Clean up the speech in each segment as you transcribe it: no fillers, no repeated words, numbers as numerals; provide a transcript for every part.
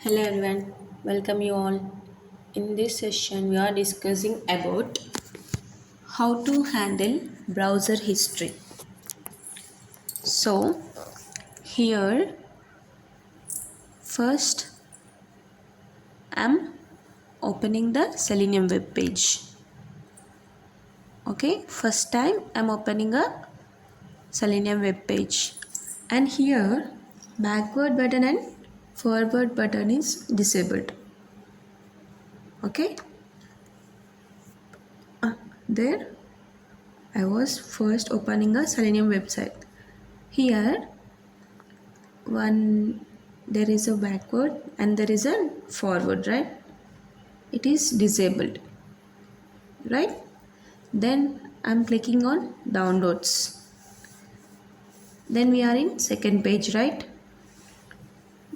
Hello everyone, welcome you all. In this session, we are discussing about how to handle browser history. So, here first I'm opening the Selenium web page. Okay, first time I'm opening a Selenium web page, and here backward button and forward button is disabled. Okay, there I was first opening a Selenium website. Here one there is a backward and there is a forward, right? It is disabled, right? Then I'm clicking on downloads. Then we are in second page, right?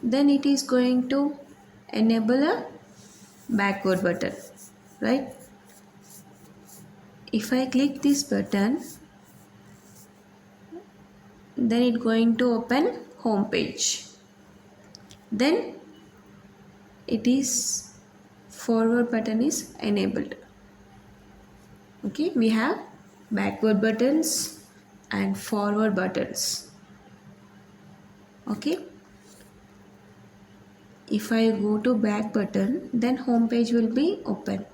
Then it is going to enable a backward button, right? If I click this button, then it's going to open home page. Then it is forward button is enabled. Okay, we have backward buttons and forward buttons. Okay, if I go to back button, then home page will be open.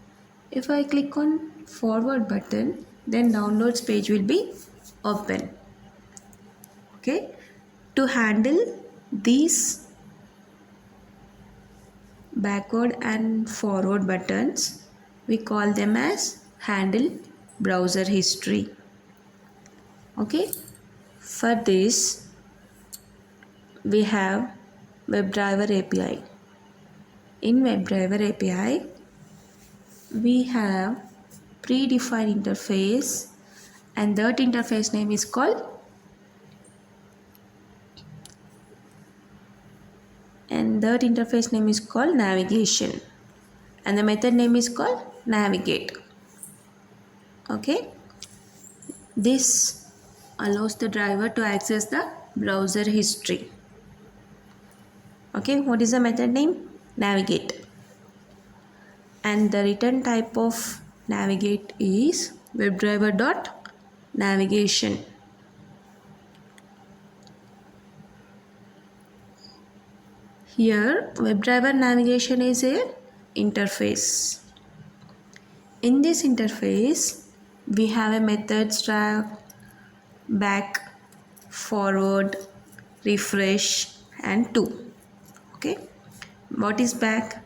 If I click on forward button, then downloads page will be open. Okay, to handle these backward and forward buttons, we call them as handle browser history. Okay, for this we have WebDriver API. In WebDriver API, we have predefined interface, and that interface name is called navigation, and the method name is called navigate. Okay, this allows the driver to access the browser history. Okay, what is the method name? Navigate. And the return type of navigate is WebDriver.navigation. Here WebDriver navigation is a interface. In this interface, we have a methods track, back, forward, refresh, and to. Okay, what is back?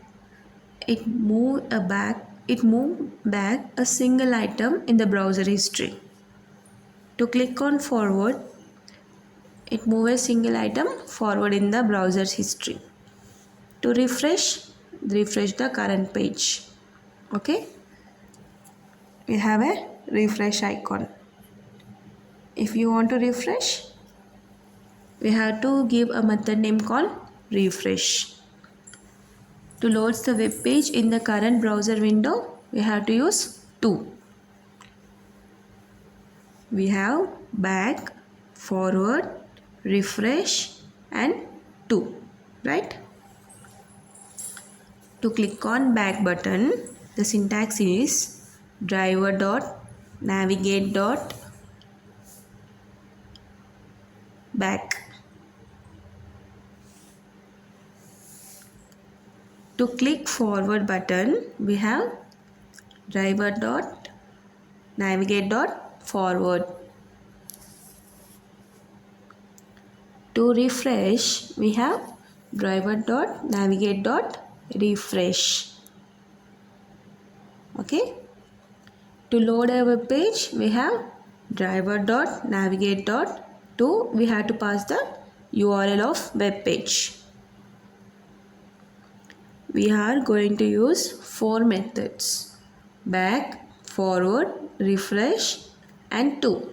It move back a single item in the browser history. To click on forward, it move a single item forward in the browser's history. To refresh the current page. Okay, we have a refresh icon. If you want to refresh, we have to give a method name called refresh. To load the web page in the current browser window, we have to use to. We have back, forward, refresh, and to, right? To click on back button, the syntax is driver.navigate.back. To click forward button, we have driver.navigate.forward. To refresh, we have driver.navigate.refresh. Okay. To load a web page, we have driver.navigate.to. We have to pass the URL of web page. We are going to use 4 methods: back, forward, refresh, and to.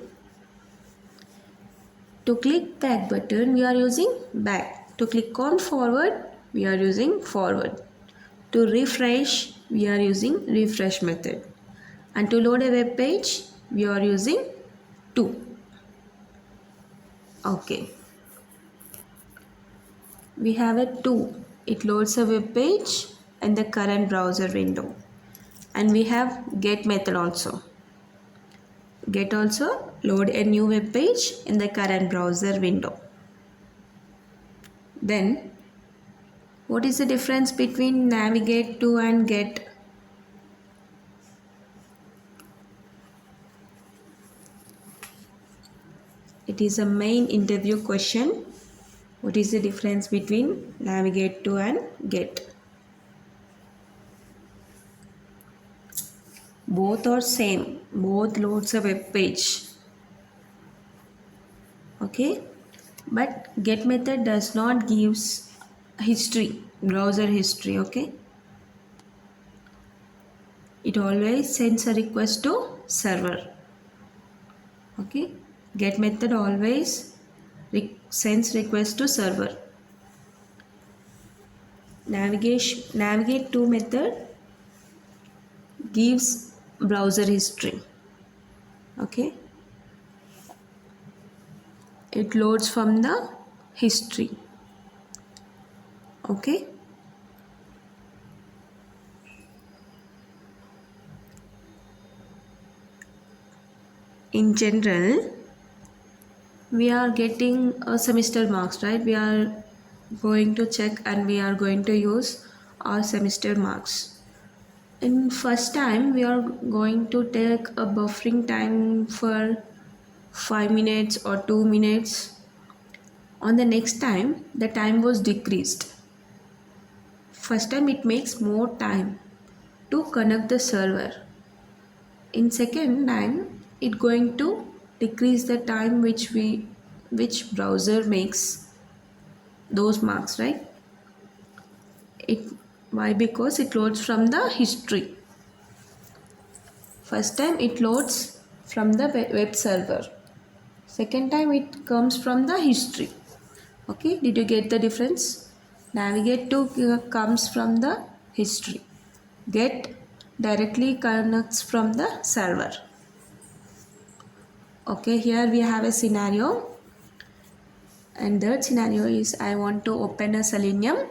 To click back button, we are using back. To click on forward, we are using forward. To refresh, we are using refresh method. And to load a web page, we are using to. Okay. We have a to. it loads a web page in the current browser window. And we have get method also. Get also load a new web page in the current browser window. Then what is the difference between navigate to and get? It is a main interview question. What is the difference between navigate to and get? Both are same. Both loads a web page. Okay. But get method does not gives history, browser history. Okay. It always sends a request to server. Okay. Get method always sends request to server. Navigate to method gives browser history. Okay, it loads from the history. Okay, in general we are getting a semester marks, right? We are going to check and we are going to use our semester marks. In first time we are going to take a buffering time for 5 minutes or 2 minutes. On the next time the time was decreased. First time it makes more time to connect the server. In second time it going to decrease the time which browser makes those marks, right? It why? Because it loads from the history. First time it loads from the web server. Second time it comes from the history. Okay, did you get the difference? Navigate to comes from the history. Get directly connects from the server. Okay, here we have a scenario, and that scenario is I want to open a Selenium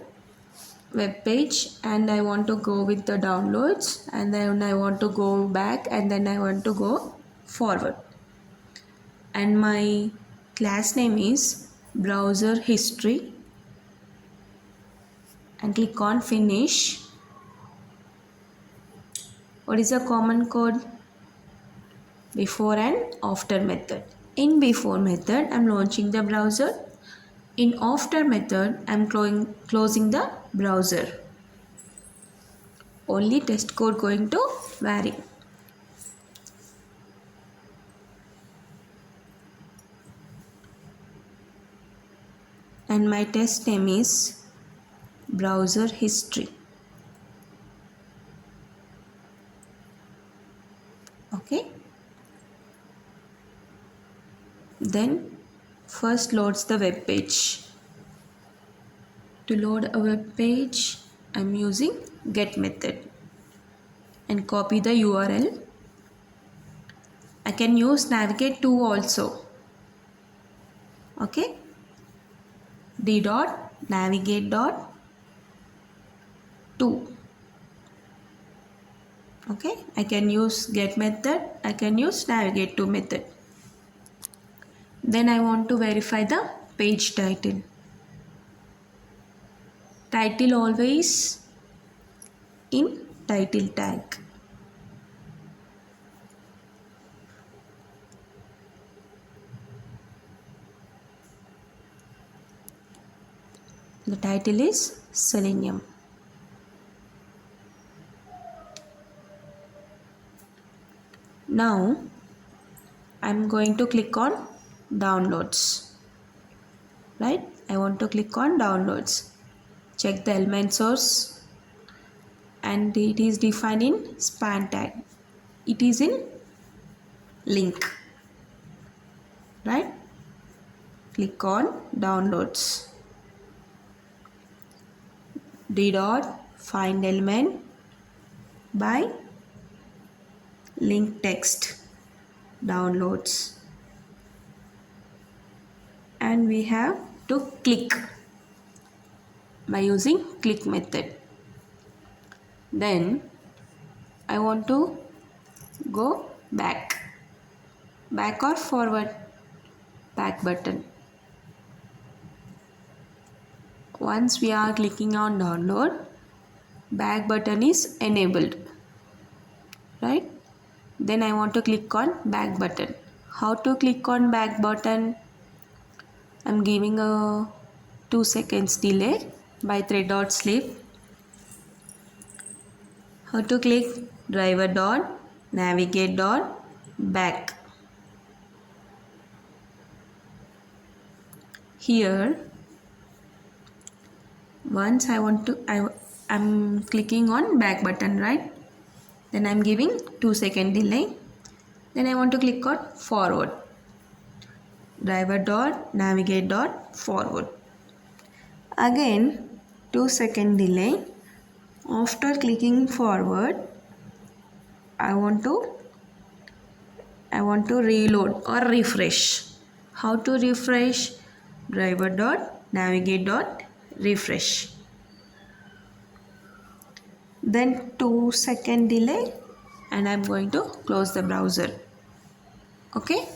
web page and I want to go with the downloads, and then I want to go back, and then I want to go forward, and my class name is browser history, and click on finish. What is the common code? Before and after method. In before method I'm launching the browser. In after method I'm closing the browser. Only test code going to vary. And my test name is browser history. Okay. Then first loads the web page. To load a web page I'm using get method and copy the URL. I can use navigate to also. Okay. d.navigate.to. Okay, I can use get method, I can use navigate to method. Then I want to verify the page title. Title always in title tag. The title is Selenium. Now I'm going to click on downloads. Right? I want to click on downloads. Check the element source, and it is defined in span tag. It is in link. Right? Click on downloads. d.find element by link text downloads, and we have to click. by using click method. Then I want to go back or forward, back button. Once we are clicking on download, back button is enabled, right? Then I want to click on back button. How to click on back button? I'm giving a 2 seconds delay by thread.sleep. How to click? driver.navigate.back. Here, once I'm clicking on back button, right? Then I'm giving 2 second delay. Then I want to click on forward. driver.navigate.forward. Again 2 second delay. After clicking forward, I want to reload or refresh. How to refresh? driver.navigate.refresh. Then 2 second delay and I'm going to close the browser. Okay?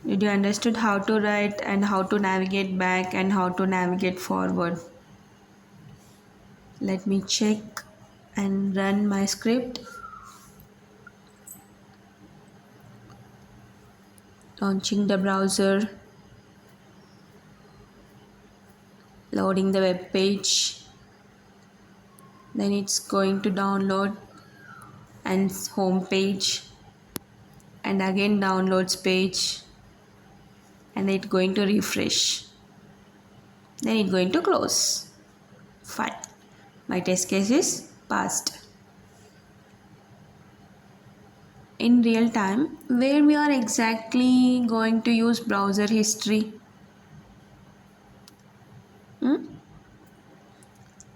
Did you understood how to write and how to navigate back and how to navigate forward? Let me check and run my script. Launching the browser, loading the web page, then it's going to download and home page, and again downloads page, and it's going to refresh, then it's going to close. Fine, my test case is passed. In real time, where we are exactly going to use browser history?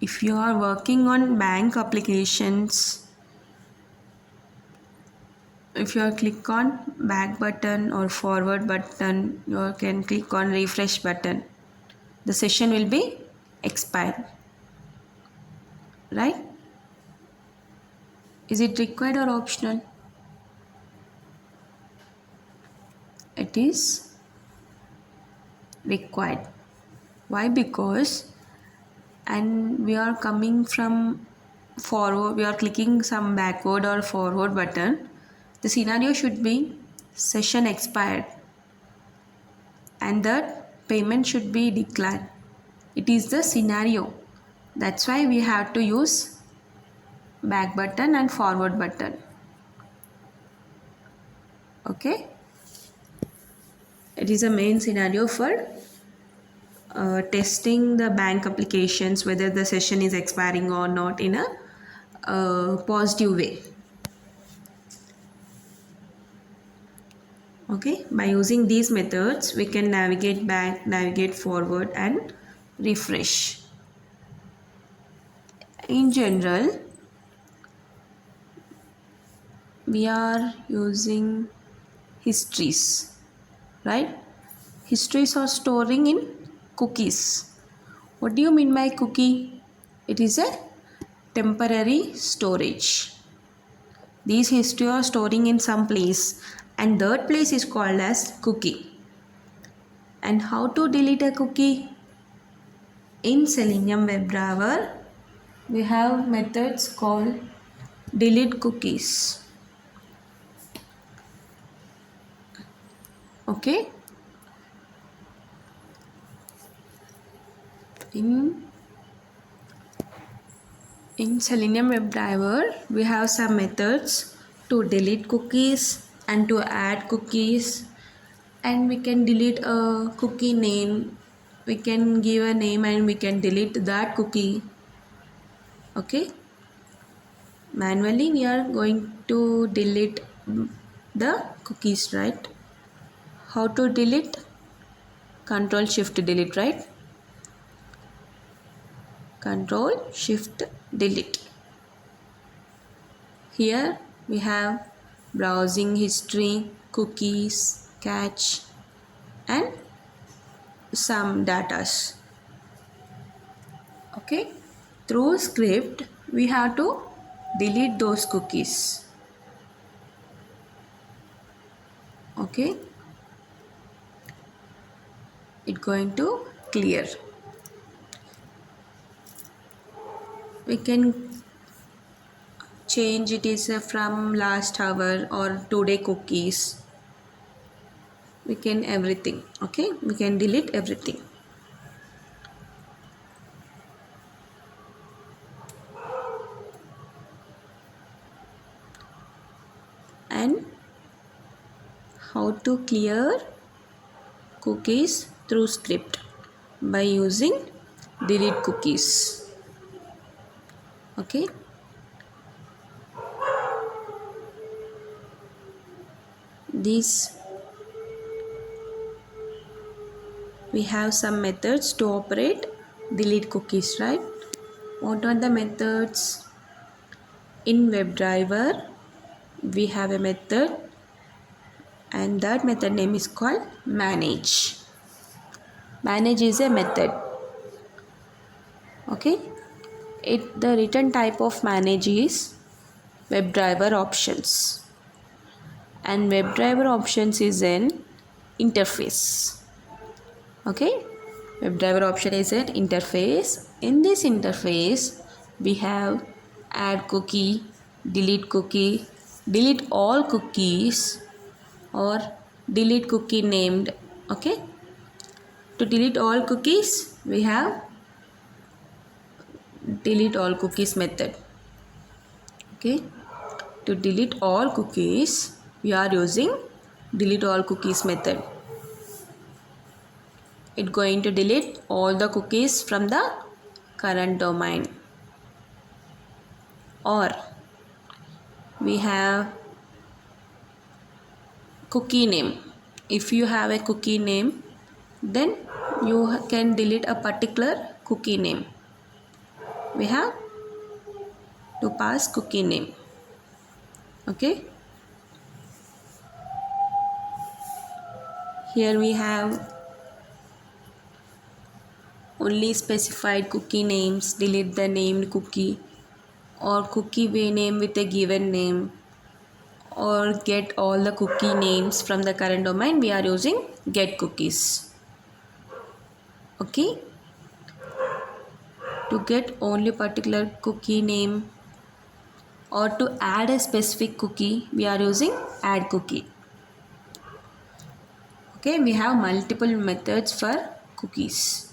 If you are working on bank applications, if you click on back button or forward button, you can click on refresh button. The session will be expired, right? Is it required or optional? It is required. Why? Because and we are coming from forward, we are clicking some backward or forward button. The scenario should be session expired and the payment should be declared. It is the scenario. That's why we have to use back button and forward button. Okay? It is a main scenario for testing the bank applications, whether the session is expiring or not in a positive way. Okay, by using these methods we can navigate back, navigate forward and refresh. In general, we are using histories, right? Histories are storing in cookies. What do you mean by cookie? It is a temporary storage. These history are storing in some place and that place is called as cookie. And how to delete a cookie? In Selenium WebDriver, we have methods called deleteCookies. Okay? In Selenium WebDriver, we have some methods to delete cookies and to add cookies, and we can delete a cookie name. We can give a name and we can delete that cookie. Okay? Manually, we are going to delete the cookies, right? How to delete? Control Shift Delete, right? Control Shift Delete. Here we have browsing history, cookies, cache and some datas. Okay, through script we have to delete those cookies. Okay, it going to clear. We can change it is from last hour or today cookies. We can everything. Okay, we can delete everything. And how to clear cookies through script by using deleteCookies. Okay, these we have some methods to operate deleteCookies, right? What are the methods? In WebDriver we have a method and that method name is called manage. Manage is a method. Okay, the return type of manage is WebDriver options, and WebDriver options is an interface. Okay, WebDriver option is an interface. In this interface we have addCookie, deleteCookie, delete all cookies, or deleteCookieNamed. Okay, to delete all cookies we have deleteAllCookies method. Okay, to delete all cookies we are using deleteAllCookies method. It's going to delete all the cookies from the current domain. Or we have cookie name. If you have a cookie name, then you can delete a particular cookie name. We have to pass cookie name. Okay, here we have only specified cookie names, delete the named cookie, or cookie name with a given name, or get all the cookie names from the current domain. We are using getCookies. Okay, to get only particular cookie name or to add a specific cookie we are using addCookie. Okay, we have multiple methods for cookies,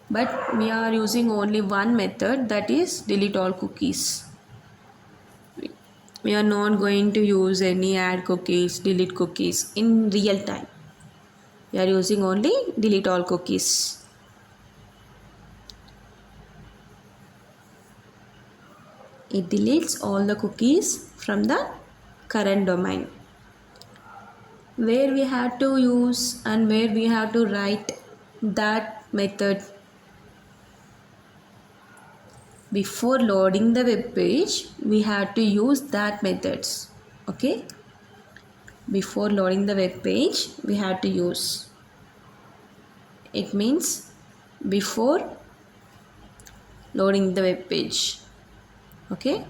but we are using only one method, that is delete all cookies. We are not going to use any addCookies, delete cookies in real time. We are using only delete all cookies. It deletes all the cookies from the current domain. Where we have to use and where we have to write that method? Before loading the web page, we have to use that methods. Okay, before loading the web page we have to use. It means before loading the web page. Okay,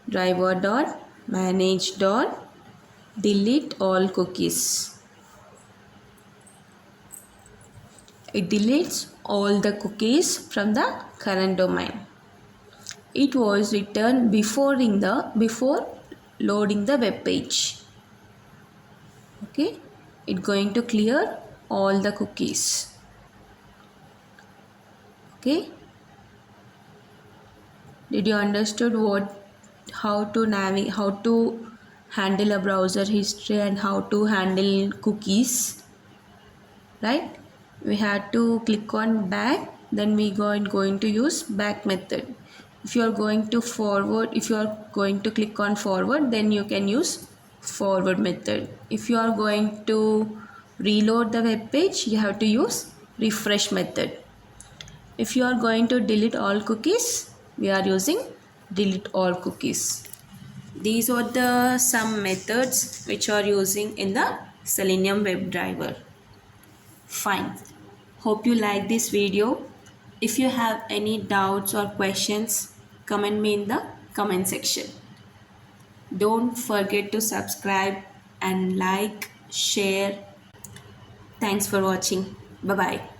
driver.manage delete all cookies. It deletes all the cookies from the current domain. It was written before loading the web page. Okay, it's going to clear all the cookies. Okay, did you understood how to handle a browser history and how to handle cookies, right? We had to click on back, then we going to use back method. If you are going to click on forward, then you can use forward method. If you are going to reload the web page, you have to use refresh method. If you are going to delete all cookies, we are using delete all cookies. These are the some methods which are using in the Selenium WebDriver. Fine. Hope you like this video. If you have any doubts or questions, comment me in the comment section. Don't forget to subscribe and like, share. Thanks for watching. Bye bye.